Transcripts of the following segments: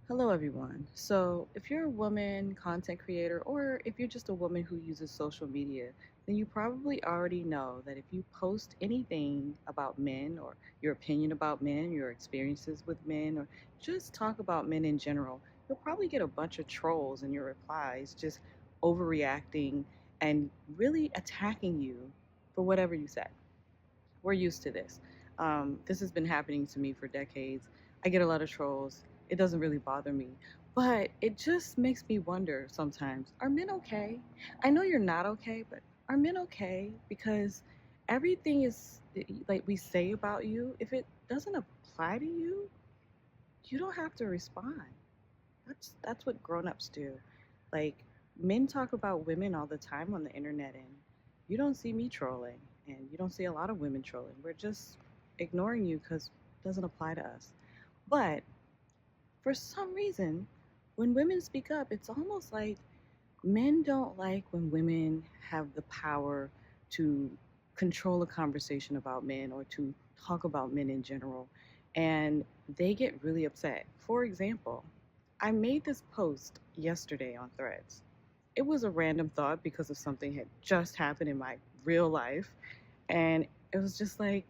Hello, everyone. So, if you're a woman content creator, or if you're just a woman who uses social media, then you probably already know that if you post anything about men, or your opinion about men, your experiences with men, or just talk about men in general, you'll probably get a bunch of trolls in your replies just overreacting and really attacking you for whatever you said. We're used to this. This has been happening to me for decades. I get a lot of trolls. It doesn't really bother me, but it just makes me wonder sometimes, are men okay? I know you're not okay, but are men okay? Because everything is like we say about you, if it doesn't apply to you, you don't have to respond. That's what grown-ups do. Like, men talk about women all the time on the internet, and you don't see me trolling, and you don't see a lot of women trolling. We're just ignoring you because it doesn't apply to us. But for some reason, when women speak up, it's almost like men don't like when women have the power to control a conversation about men or to talk about men in general. And they get really upset. For example, I made this post yesterday on Threads. It was a random thought because of something had just happened in my real life. And it was just like,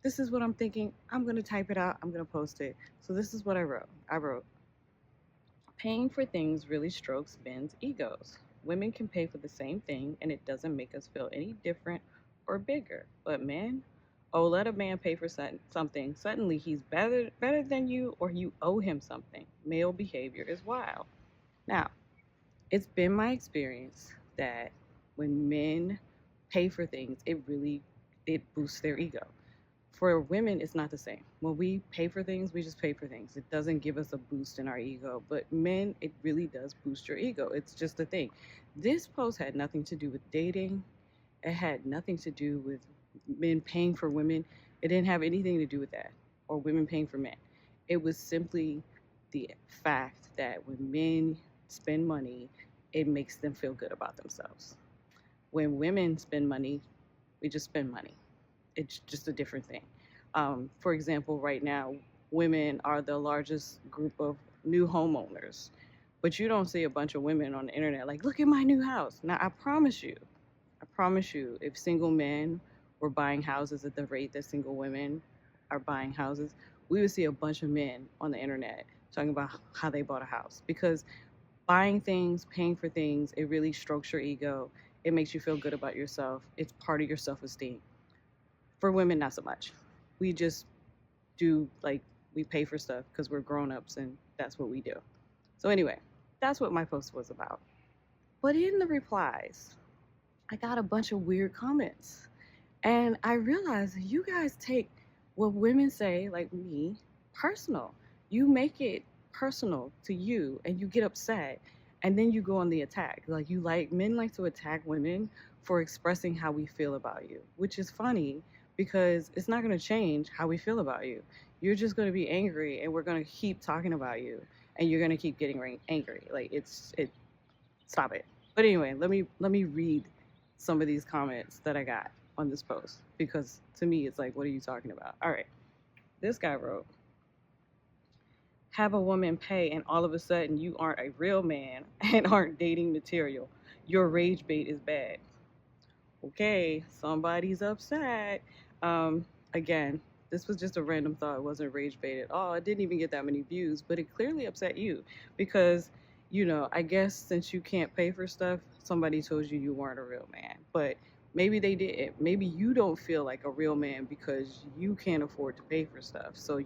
this is what I'm thinking. I'm going to type it out. I'm going to post it. So this is what I wrote. I wrote, paying for things really strokes men's egos. Women can pay for the same thing and it doesn't make us feel any different or bigger. But men, oh, let a man pay for something. Suddenly he's better than you or you owe him something. Male behavior is wild. Now, it's been my experience that when men pay for things, it boosts their ego. For women, it's not the same. When we pay for things, we just pay for things. It doesn't give us a boost in our ego. But men, it really does boost your ego. It's just a thing. This post had nothing to do with dating. It had nothing to do with men paying for women. It didn't have anything to do with that, or women paying for men. It was simply the fact that when men spend money, it makes them feel good about themselves. When women spend money, we just spend money. It's just a different thing. For example, right now, women are the largest group of new homeowners, but you don't see a bunch of women on the internet like, look at my new house. Now, I promise you, if single men were buying houses at the rate that single women are buying houses, we would see a bunch of men on the internet talking about how they bought a house because buying things, paying for things, it really strokes your ego. It makes you feel good about yourself. It's part of your self esteem. For women, not so much. We just do like we pay for stuff because we're grown ups and that's what we do. So, anyway, that's what my post was about. But in the replies, I got a bunch of weird comments. And I realized you guys take what women say, like me, personal. You make it personal to you and you get upset and then you go on the attack. Men like to attack women for expressing how we feel about you, which is funny because it's not going to change how we feel about you. You're just going to be angry and we're going to keep talking about you and you're going to keep getting angry. Stop it. But anyway, let me read some of these comments that I got on this post because to me it's like, what are you talking about? All right, this guy wrote, "Have a woman pay, and all of a sudden you aren't a real man and aren't dating material. Your rage bait is bad." Okay, somebody's upset. Again, this was just a random thought. It wasn't rage bait at all. It didn't even get that many views, but it clearly upset you because, I guess since you can't pay for stuff, somebody told you you weren't a real man. But maybe they did. Maybe you don't feel like a real man because you can't afford to pay for stuff. So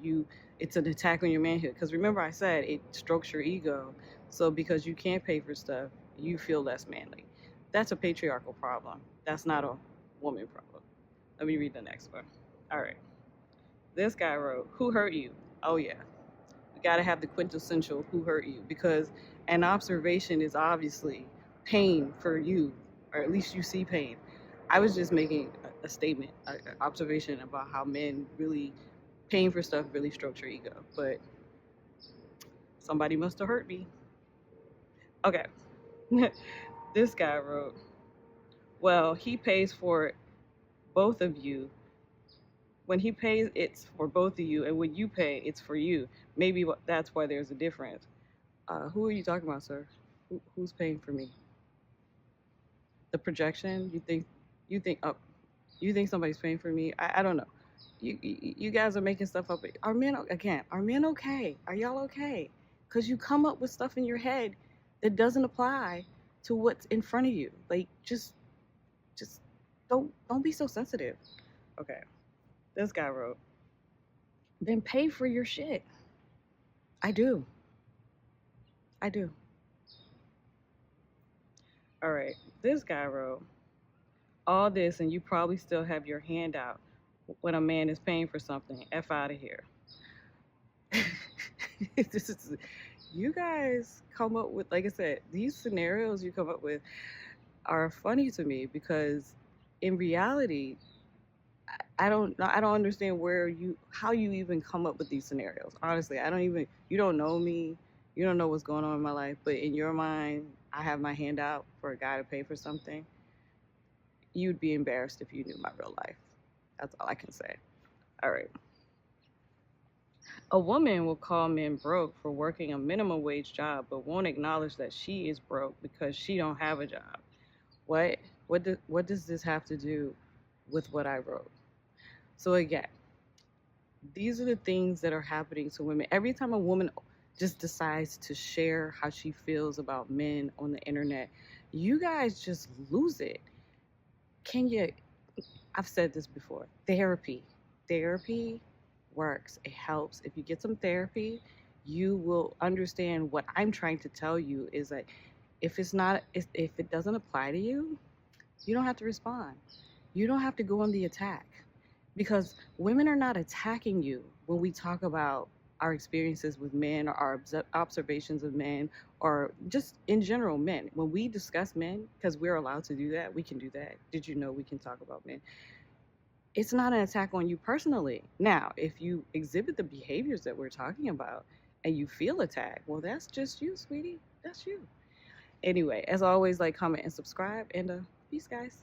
it's an attack on your manhood. Because remember, I said it strokes your ego. So because you can't pay for stuff, you feel less manly. That's a patriarchal problem. That's not a woman problem. Let me read the next one. All right. This guy wrote, "Who hurt you?" Oh, yeah. We got to have the quintessential "who hurt you" because an observation is obviously pain for you, or at least you see pain. I was just making a statement, an observation about how men really, paying for stuff really strokes your ego. But somebody must have hurt me. Okay. This guy wrote, "Well, he pays for both of you. When he pays, it's for both of you, and when you pay, it's for you. Maybe that's why there's a difference. Who are you talking about, sir? Who's paying for me? The projection? You think oh, you think somebody's paying for me? I don't know. You guys are making stuff up. Are men again? Are men okay? Are y'all okay? Because you come up with stuff in your head that doesn't apply to what's in front of you. Like just don't be so sensitive. Okay. This guy wrote, then pay for your shit. I do. I do. All right. This guy wrote, all this and you probably still have your hand out when a man is paying for something. F out of here. This is, you guys come up with, like I said, these scenarios you come up with are funny to me because in reality, I don't understand how you even come up with these scenarios. Honestly, I don't even you don't know me, you don't know what's going on in my life, but in your mind, I have my hand out for a guy to pay for something. You'd be embarrassed if you knew my real life. That's all I can say. All right. A woman will call men broke for working a minimum wage job, but won't acknowledge that she is broke because she don't have a job. What? What does this have to do with what I wrote? So again, these are the things that are happening to women. Every time a woman just decides to share how she feels about men on the internet, you guys just lose it. Can you? I've said this before. Therapy works. It helps. If you get some therapy, you will understand what I'm trying to tell you is that if it doesn't apply to you, you don't have to respond. You don't have to go on the attack because women are not attacking you when we talk about our experiences with men or our observations of men or just in general men. When we discuss men, because we're allowed to do that, we can do that. Did you know we can talk about men? It's not an attack on you personally. Now, if you exhibit the behaviors that we're talking about and you feel attacked, well, that's just you, sweetie. That's you. Anyway, as always, like, comment, and subscribe, and peace, guys.